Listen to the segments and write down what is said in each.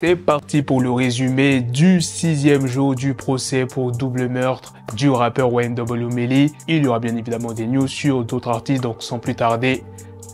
C'est parti pour le résumé du 6e jour du procès pour double meurtre du rappeur YNW Melly. Il y aura bien évidemment des news sur d'autres artistes, donc sans plus tarder,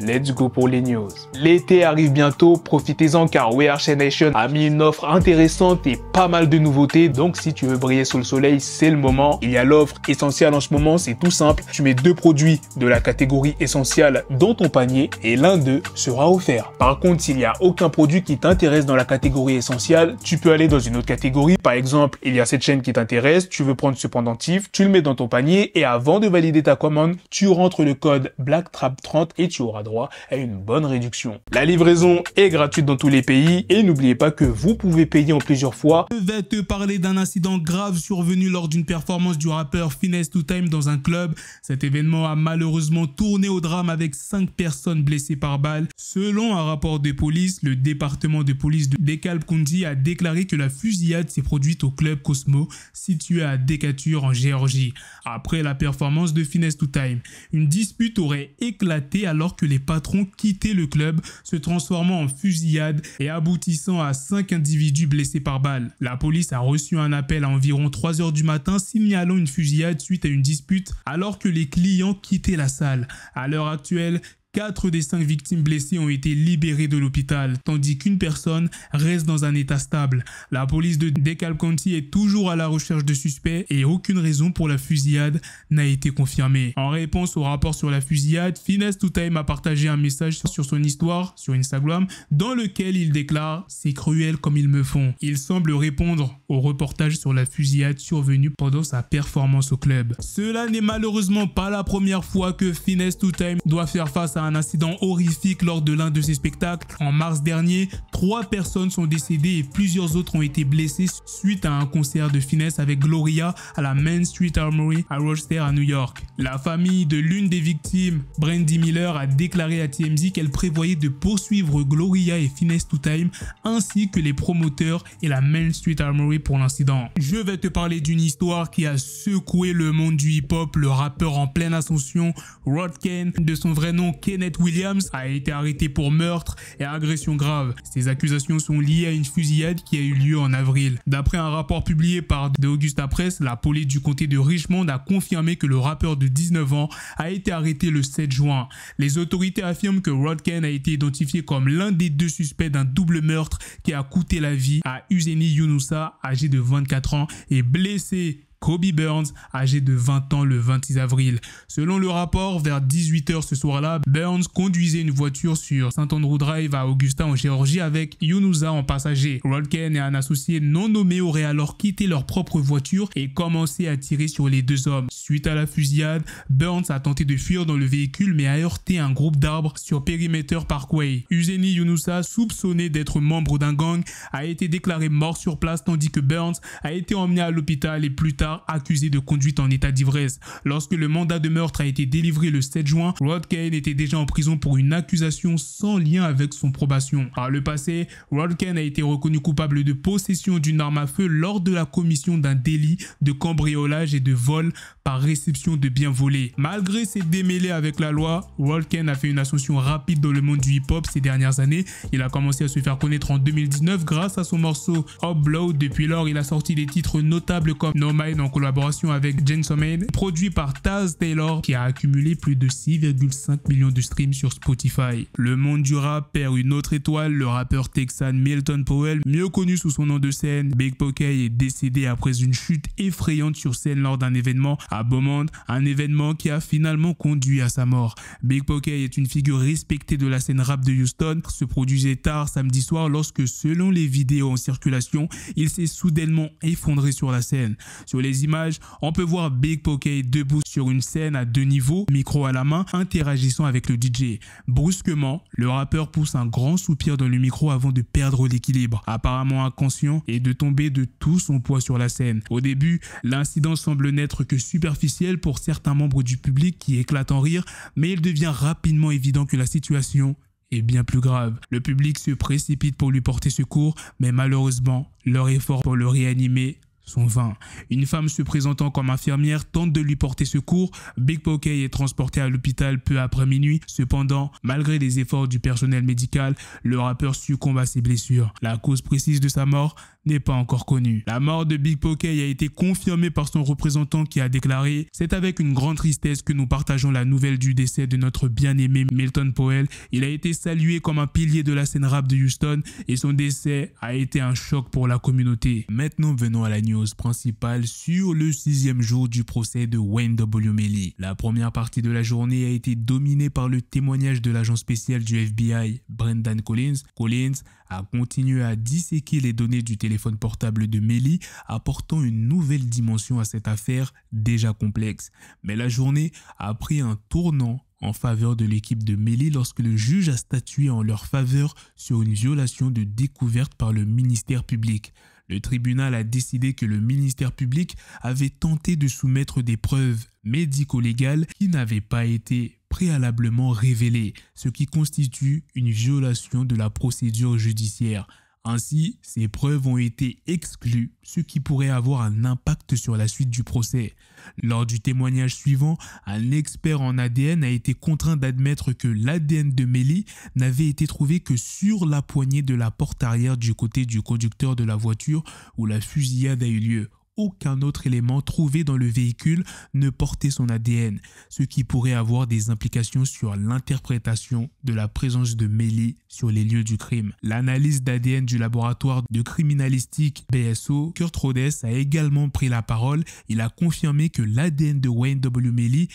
let's go pour les news. L'été arrive bientôt, profitez-en car WRC Nation a mis une offre intéressante et pas mal de nouveautés. Donc si tu veux briller sous le soleil, c'est le moment. Il y a l'offre essentielle en ce moment, c'est tout simple. Tu mets 2 produits de la catégorie essentielle dans ton panier et l'un d'eux sera offert. Par contre, s'il n'y a aucun produit qui t'intéresse dans la catégorie essentielle, tu peux aller dans une autre catégorie. Par exemple, il y a cette chaîne qui t'intéresse, tu veux prendre ce pendentif, tu le mets dans ton panier et avant de valider ta commande, tu rentres le code BLACKTRAP30 et tu auras droit à une bonne réduction. La livraison est gratuite dans tous les pays et n'oubliez pas que vous pouvez payer en plusieurs fois. Je vais te parler d'un incident grave survenu lors d'une performance du rappeur Finesse2Tyme dans un club. Cet événement a malheureusement tourné au drame avec 5 personnes blessées par balle. Selon un rapport de police, le département de police de DeKalb County a déclaré que la fusillade s'est produite au club Cosmo situé à Decatur en Géorgie. Après la performance de Finesse2Tyme, une dispute aurait éclaté alors que les patrons quittaient le club, se transformant en fusillade et aboutissant à 5 individus blessés par balle. La police a reçu un appel à environ 3 h du matin signalant une fusillade suite à une dispute alors que les clients quittaient la salle. À l'heure actuelle, 4 des 5 victimes blessées ont été libérées de l'hôpital, tandis qu'une personne reste dans un état stable. La police de DeKalb County est toujours à la recherche de suspects et aucune raison pour la fusillade n'a été confirmée. En réponse au rapport sur la fusillade, Finesse2Tyme a partagé un message sur son histoire sur Instagram dans lequel il déclare « C'est cruel comme ils me font ». Il semble répondre au reportage sur la fusillade survenue pendant sa performance au club. Cela n'est malheureusement pas la première fois que Finesse2Tyme doit faire face à un incident horrifique lors de l'un de ses spectacles. En mars dernier, 3 personnes sont décédées et plusieurs autres ont été blessées suite à un concert de Finesse avec Gloria à la Main Street Armory à Rochester à New York. La famille de l'une des victimes, Brandy Miller, a déclaré à TMZ qu'elle prévoyait de poursuivre Gloria et Finesse2Tyme ainsi que les promoteurs et la Main Street Armory pour l'incident. Je vais te parler d'une histoire qui a secoué le monde du hip-hop. Le rappeur en pleine ascension, Rodken, de son vrai nom Kenneth Williams, a été arrêté pour meurtre et agression grave. Ces accusations sont liées à une fusillade qui a eu lieu en avril. D'après un rapport publié par The Augusta Press, la police du comté de Richmond a confirmé que le rappeur de 19 ans a été arrêté le 7 juin. Les autorités affirment que Rodken a été identifié comme l'un des 2 suspects d'un double meurtre qui a coûté la vie à Uzeni Yunusa, âgé de 24 ans, et blessé Kobe Burns, âgé de 20 ans le 26 avril. Selon le rapport, vers 18 h ce soir-là, Burns conduisait une voiture sur St. Andrew Drive à Augusta en Géorgie avec Yunusa en passager. Rodken et un associé non nommé auraient alors quitté leur propre voiture et commencé à tirer sur les 2 hommes. Suite à la fusillade, Burns a tenté de fuir dans le véhicule mais a heurté un groupe d'arbres sur Perimeter Parkway. Uzeni Yunusa, soupçonné d'être membre d'un gang, a été déclaré mort sur place tandis que Burns a été emmené à l'hôpital et plus tard accusé de conduite en état d'ivresse. Lorsque le mandat de meurtre a été délivré le 7 juin, Rodken était déjà en prison pour une accusation sans lien avec son probation. Par le passé, Rodken a été reconnu coupable de possession d'une arme à feu lors de la commission d'un délit de cambriolage et de vol par réception de biens volés. Malgré ses démêlés avec la loi, Rodken a fait une ascension rapide dans le monde du hip-hop ces dernières années. Il a commencé à se faire connaître en 2019 grâce à son morceau Upload. Depuis lors, il a sorti des titres notables comme No Mind en collaboration avec Chainsaw Man, produit par Taz Taylor, qui a accumulé plus de 6,5 millions de streams sur Spotify. Le monde du rap perd une autre étoile. Le rappeur texan Milton Powell, mieux connu sous son nom de scène Big Pokey, est décédé après une chute effrayante sur scène lors d'un événement à Beaumont, un événement qui a finalement conduit à sa mort. Big Pokey est une figure respectée de la scène rap de Houston. Se produisait tard samedi soir lorsque, selon les vidéos en circulation, il s'est soudainement effondré sur la scène. Sur les images, on peut voir Big Pokey debout sur une scène à 2 niveaux, micro à la main, interagissant avec le DJ. Brusquement, le rappeur pousse un grand soupir dans le micro avant de perdre l'équilibre, apparemment inconscient, et de tomber de tout son poids sur la scène. Au début, l'incident semble n'être que superficiel pour certains membres du public qui éclatent en rire, mais il devient rapidement évident que la situation est bien plus grave. Le public se précipite pour lui porter secours, mais malheureusement, leur effort pour le réanimer sont vains. Une femme se présentant comme infirmière tente de lui porter secours. Big Pokey est transporté à l'hôpital peu après minuit. Cependant, malgré les efforts du personnel médical, le rappeur succombe à ses blessures. La cause précise de sa mort n'est pas encore connue. La mort de Big Pokey a été confirmée par son représentant qui a déclaré « C'est avec une grande tristesse que nous partageons la nouvelle du décès de notre bien-aimé Milton Powell. Il a été salué comme un pilier de la scène rap de Houston et son décès a été un choc pour la communauté. » Maintenant, venons à la news principale sur le 6e jour du procès de Wayne W. Melly. La première partie de la journée a été dominée par le témoignage de l'agent spécial du FBI, Brendan Collins. Collins a continué à disséquer les données du téléphone portable de Melly, apportant une nouvelle dimension à cette affaire déjà complexe. Mais la journée a pris un tournant en faveur de l'équipe de Melly lorsque le juge a statué en leur faveur sur une violation de découverte par le ministère public. Le tribunal a décidé que le ministère public avait tenté de soumettre des preuves médico-légales qui n'avaient pas été préalablement révélées, ce qui constitue une violation de la procédure judiciaire. Ainsi, ces preuves ont été exclues, ce qui pourrait avoir un impact sur la suite du procès. Lors du témoignage suivant, un expert en ADN a été contraint d'admettre que l'ADN de Melly n'avait été trouvé que sur la poignée de la porte arrière du côté du conducteur de la voiture où la fusillade a eu lieu. Aucun autre élément trouvé dans le véhicule ne portait son ADN, ce qui pourrait avoir des implications sur l'interprétation de la présence de Melly sur les lieux du crime. L'analyse d'ADN du laboratoire de criminalistique BSO, Kurt Rhodes, a également pris la parole. Il a confirmé que l'ADN de Wayne W. Melly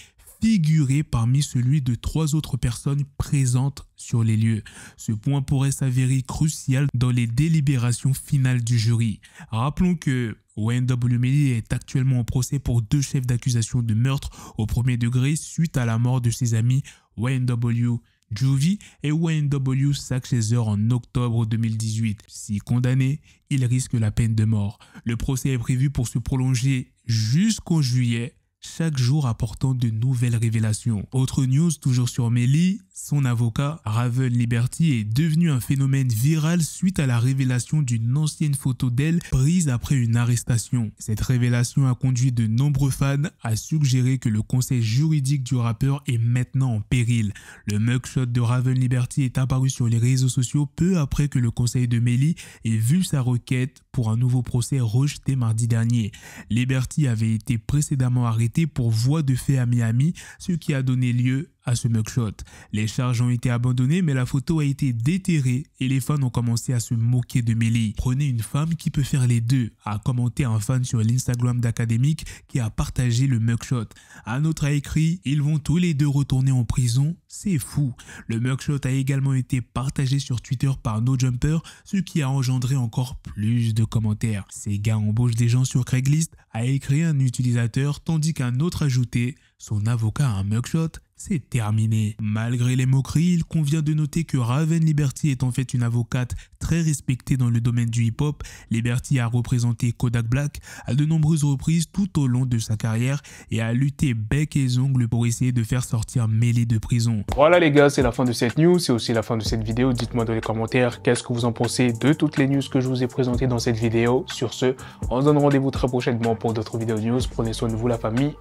figurait parmi celui de 3 autres personnes présentes sur les lieux. Ce point pourrait s'avérer crucial dans les délibérations finales du jury. Rappelons que Wayne W. Melly est actuellement en procès pour 2 chefs d'accusation de meurtre au premier degré suite à la mort de ses amis Wayne W. Juvie et Wayne W. Sackchaser en octobre 2018. Si condamné, il risque la peine de mort. Le procès est prévu pour se prolonger jusqu'en juillet, chaque jour apportant de nouvelles révélations. Autre news toujours sur Melly, son avocat Raven Liberty est devenu un phénomène viral suite à la révélation d'une ancienne photo d'elle prise après une arrestation. Cette révélation a conduit de nombreux fans à suggérer que le conseil juridique du rappeur est maintenant en péril. Le mugshot de Raven Liberty est apparu sur les réseaux sociaux peu après que le conseil de Melly ait vu sa requête pour un nouveau procès rejeté mardi dernier. Liberty avait été précédemment arrêté pour voie de fait à Miami, ce qui a donné lieu à ce mugshot. Les charges ont été abandonnées, mais la photo a été déterrée et les fans ont commencé à se moquer de Melly. Prenez une femme qui peut faire les deux, a commenté un fan sur l'Instagram d'Académique qui a partagé le mugshot. Un autre a écrit « Ils vont tous les deux retourner en prison, c'est fou ». Le mugshot a également été partagé sur Twitter par No Jumper, ce qui a engendré encore plus de commentaires. Ces gars embauchent des gens sur Craigslist, a écrit un utilisateur, tandis qu'un autre ajoutait « Son avocat a un mugshot ». C'est terminé. Malgré les moqueries, il convient de noter que Raven Liberty est en fait une avocate très respectée dans le domaine du hip-hop. Liberty a représenté Kodak Black à de nombreuses reprises tout au long de sa carrière et a lutté bec et ongles pour essayer de faire sortir Melly de prison. Voilà les gars, c'est la fin de cette news, c'est aussi la fin de cette vidéo. Dites-moi dans les commentaires qu'est-ce que vous en pensez de toutes les news que je vous ai présentées dans cette vidéo. Sur ce, on se donne rendez-vous très prochainement pour d'autres vidéos news. Prenez soin de vous la famille.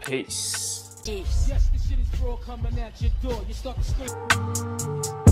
Peace. Yes, the shit is raw coming at your door. You start to scream.